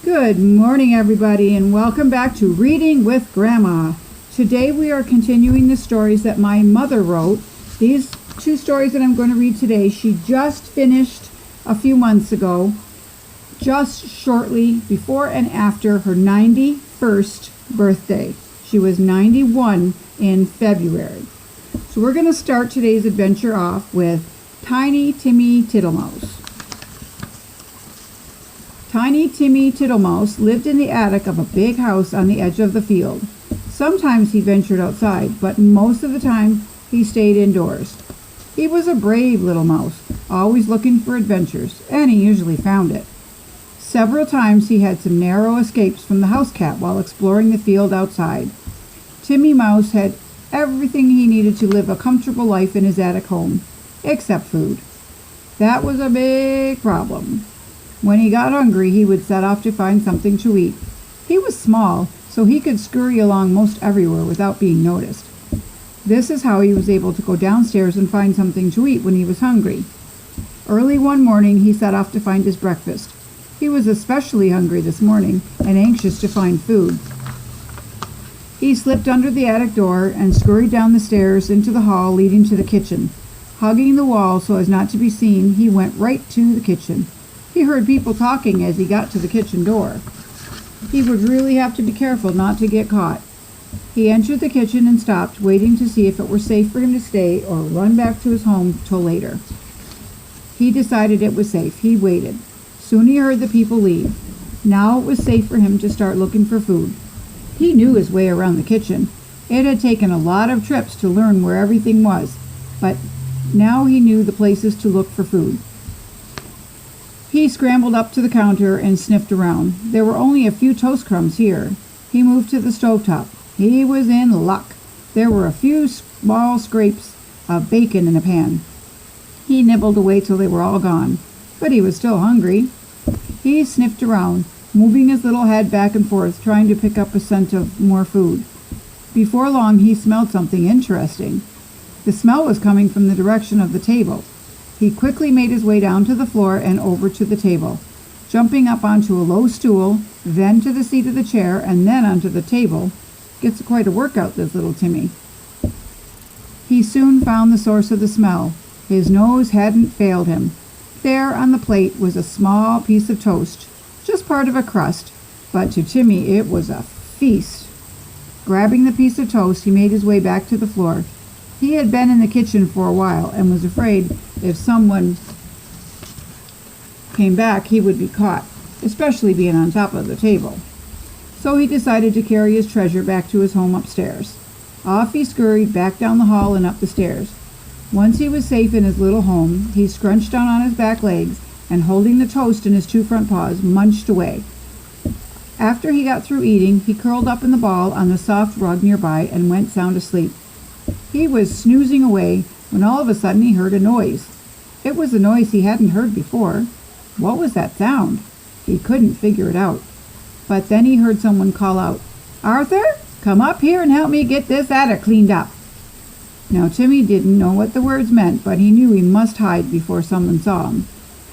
Good morning, everybody, and welcome back to Reading with Grandma. Today we are continuing the stories that my mother wrote. These two stories that I'm going to read today, she just finished a few months ago, just shortly before and after her 91st birthday. She was 91 in February. So we're going to start today's adventure off with Tiny Timmy Tiddlemouse. Tiny Timmy Tiddlemouse lived in the attic of a big house on the edge of the field. Sometimes he ventured outside, but most of the time he stayed indoors. He was a brave little mouse, always looking for adventures, and he usually found it. Several times he had some narrow escapes from the house cat while exploring the field outside. Timmy Mouse had everything he needed to live a comfortable life in his attic home, except food. That was a big problem. When he got hungry, he would set off to find something to eat. He was small, so he could scurry along most everywhere without being noticed. This is how he was able to go downstairs and find something to eat when he was hungry. Early one morning, he set off to find his breakfast. He was especially hungry this morning and anxious to find food. He slipped under the attic door and scurried down the stairs into the hall leading to the kitchen. Hugging the wall so as not to be seen, he went right to the kitchen. He heard people talking as he got to the kitchen door. He would really have to be careful not to get caught. He entered the kitchen and stopped, waiting to see if it were safe for him to stay or run back to his home till later. He decided it was safe. He waited. Soon he heard the people leave. Now it was safe for him to start looking for food. He knew his way around the kitchen. It had taken a lot of trips to learn where everything was, but now he knew the places to look for food. He scrambled up to the counter and sniffed around. There were only a few toast crumbs here. He moved to the stovetop. He was in luck. There were a few small scrapes of bacon in a pan. He nibbled away till they were all gone, but he was still hungry. He sniffed around, moving his little head back and forth, trying to pick up a scent of more food. Before long, he smelled something interesting. The smell was coming from the direction of the table. He quickly made his way down to the floor and over to the table. Jumping up onto a low stool, then to the seat of the chair, and then onto the table. Gets quite a workout, this little Timmy. He soon found the source of the smell. His nose hadn't failed him. There on the plate was a small piece of toast, just part of a crust, but to Timmy it was a feast. Grabbing the piece of toast, he made his way back to the floor. He had been in the kitchen for a while and was afraid if someone came back he would be caught, especially being on top of the table. So he decided to carry his treasure back to his home upstairs. Off he scurried back down the hall and up the stairs. Once he was safe in his little home, he scrunched down on his back legs and, holding the toast in his two front paws, munched away. After he got through eating, he curled up in the ball on the soft rug nearby and went sound asleep. He was snoozing away when all of a sudden he heard a noise. It was a noise he hadn't heard before. What was that sound? He couldn't figure it out. But then he heard someone call out, "Arthur, come up here and help me get this attic cleaned up." Now Timmy didn't know what the words meant, but he knew he must hide before someone saw him.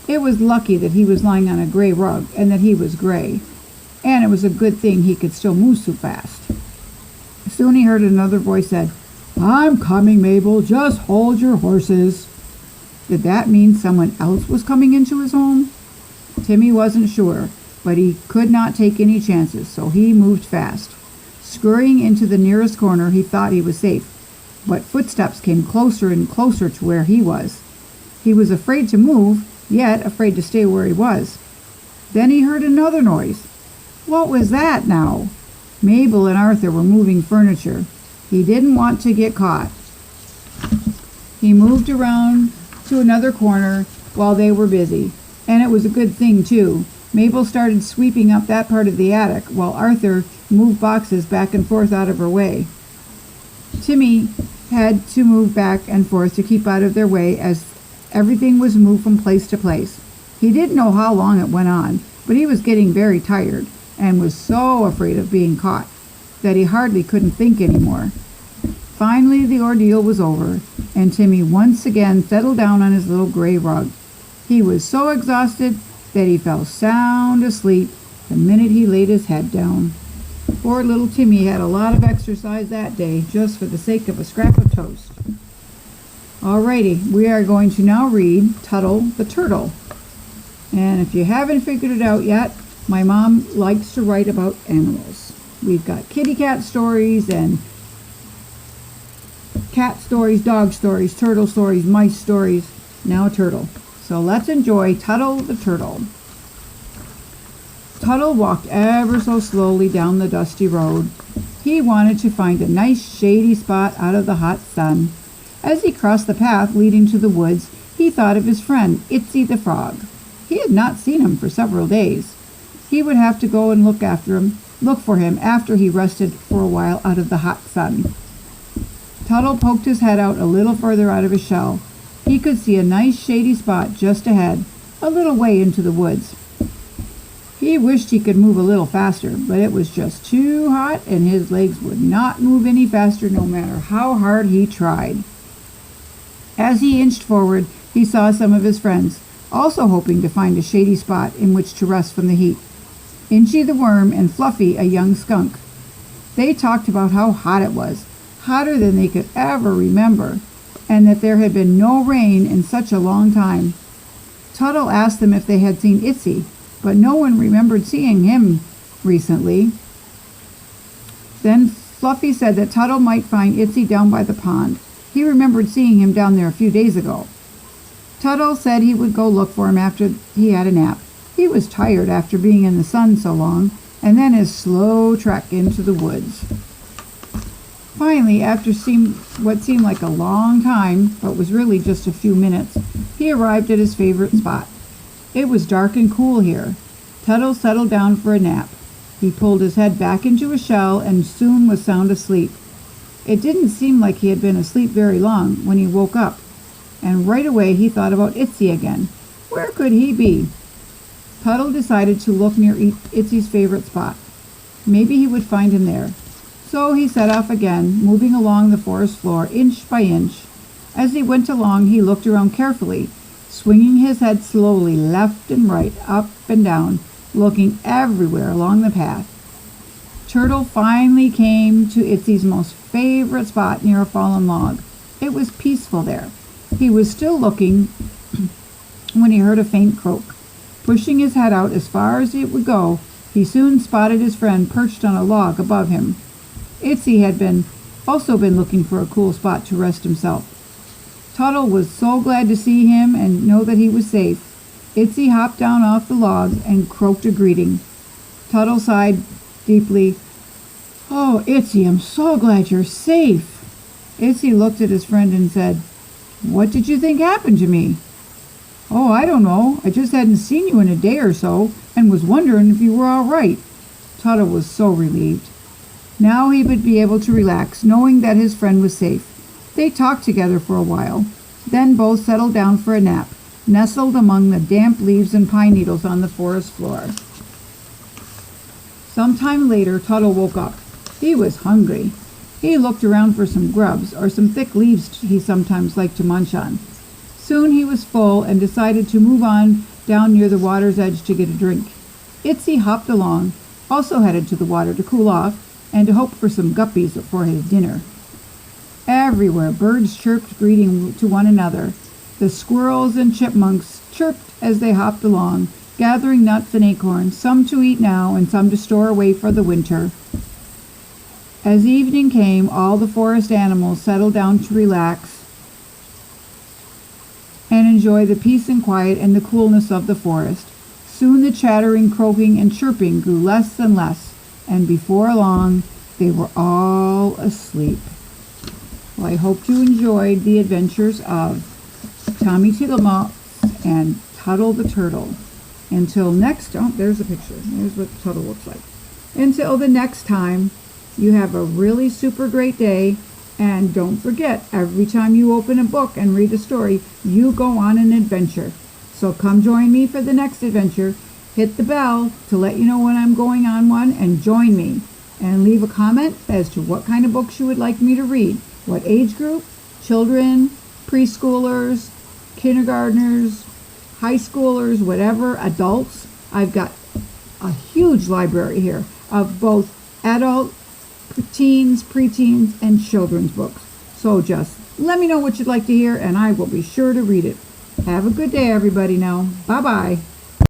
It was lucky that he was lying on a gray rug and that he was gray. And it was a good thing he could still move so fast. Soon he heard another voice said, "I'm coming, Mabel. Just hold your horses." Did that mean someone else was coming into his home? Timmy wasn't sure, but he could not take any chances, so he moved fast. Scurrying into the nearest corner, he thought he was safe, but footsteps came closer and closer to where he was. He was afraid to move, yet afraid to stay where he was. Then he heard another noise. What was that now? Mabel and Arthur were moving furniture. He didn't want to get caught. He moved around to another corner while they were busy, and it was a good thing, too. Mabel started sweeping up that part of the attic, while Arthur moved boxes back and forth out of her way. Timmy had to move back and forth to keep out of their way as everything was moved from place to place. He didn't know how long it went on, but he was getting very tired and was so afraid of being caught that he hardly couldn't think anymore. Finally, the ordeal was over, and Timmy once again settled down on his little gray rug. He was so exhausted that he fell sound asleep the minute he laid his head down. Poor little Timmy had a lot of exercise that day just for the sake of a scrap of toast. Alrighty, we are going to now read Tuttle the Turtle. And if you haven't figured it out yet, my mom likes to write about animals. We've got kitty cat stories and cat stories, dog stories, turtle stories, mice stories, now a turtle. So let's enjoy Tuttle the Turtle. Tuttle walked ever so slowly down the dusty road. He wanted to find a nice shady spot out of the hot sun. As he crossed the path leading to the woods, he thought of his friend, Itsy the Frog. He had not seen him for several days. He would have to go and look for him after he rested for a while out of the hot sun. Tuttle poked his head out a little further out of his shell. He could see a nice shady spot just ahead, a little way into the woods. He wished he could move a little faster, but it was just too hot and his legs would not move any faster no matter how hard he tried. As he inched forward, he saw some of his friends, also hoping to find a shady spot in which to rest from the heat. Inchy the Worm and Fluffy, a young skunk. They talked about how hot it was, hotter than they could ever remember, and that there had been no rain in such a long time. Tuttle asked them if they had seen Itsy, but no one remembered seeing him recently. Then Fluffy said that Tuttle might find Itsy down by the pond. He remembered seeing him down there a few days ago. Tuttle said he would go look for him after he had a nap. He was tired after being in the sun so long, and then his slow trek into the woods. Finally, after what seemed like a long time, but was really just a few minutes, he arrived at his favorite spot. It was dark and cool here. Tuttle settled down for a nap. He pulled his head back into his shell and soon was sound asleep. It didn't seem like he had been asleep very long when he woke up, and right away he thought about Itsy again. Where could he be? Tuttle decided to look near Itsy's favorite spot. Maybe he would find him there. So he set off again, moving along the forest floor inch by inch. As he went along, he looked around carefully, swinging his head slowly left and right, up and down, looking everywhere along the path. Turtle finally came to Itsy's most favorite spot near a fallen log. It was peaceful there. He was still looking when he heard a faint croak. Pushing his head out as far as it would go, he soon spotted his friend perched on a log above him. Itsy had also been looking for a cool spot to rest himself. Tuttle was so glad to see him and know that he was safe. Itsy hopped down off the log and croaked a greeting. Tuttle sighed deeply. "Oh, Itsy, I'm so glad you're safe." Itsy looked at his friend and said, "What did you think happened to me?" "Oh, I don't know. I just hadn't seen you in a day or so and was wondering if you were all right." Tuttle was so relieved. Now he would be able to relax, knowing that his friend was safe. They talked together for a while, then both settled down for a nap, nestled among the damp leaves and pine needles on the forest floor. Sometime later, Tuttle woke up. He was hungry. He looked around for some grubs or some thick leaves he sometimes liked to munch on. Soon he was full and decided to move on down near the water's edge to get a drink. Itsy hopped along, also headed to the water to cool off and to hope for some guppies for his dinner. Everywhere birds chirped greeting to one another. The squirrels and chipmunks chirped as they hopped along, gathering nuts and acorns, some to eat now and some to store away for the winter. As evening came, all the forest animals settled down to relax and enjoy the peace and quiet and the coolness of the forest. Soon the chattering, croaking, and chirping grew less and less, and before long they were all asleep. Well, I hope you enjoyed the adventures of Tommy Tiddlemouse and Tuttle the Turtle. Until next, there's a picture. There's what Tuttle looks like. Until the next time, you have a really super great day. And don't forget, every time you open a book and read a story, you go on an adventure. So come join me for the next adventure. Hit the bell to let you know when I'm going on one and join me. And leave a comment as to what kind of books you would like me to read. What age group? Children, preschoolers, kindergartners, high schoolers, whatever, adults. I've got a huge library here of both adult, teens, preteens, and children's books. So just let me know what you'd like to hear, and I will be sure to read it. Have a good day, everybody now. Bye-bye.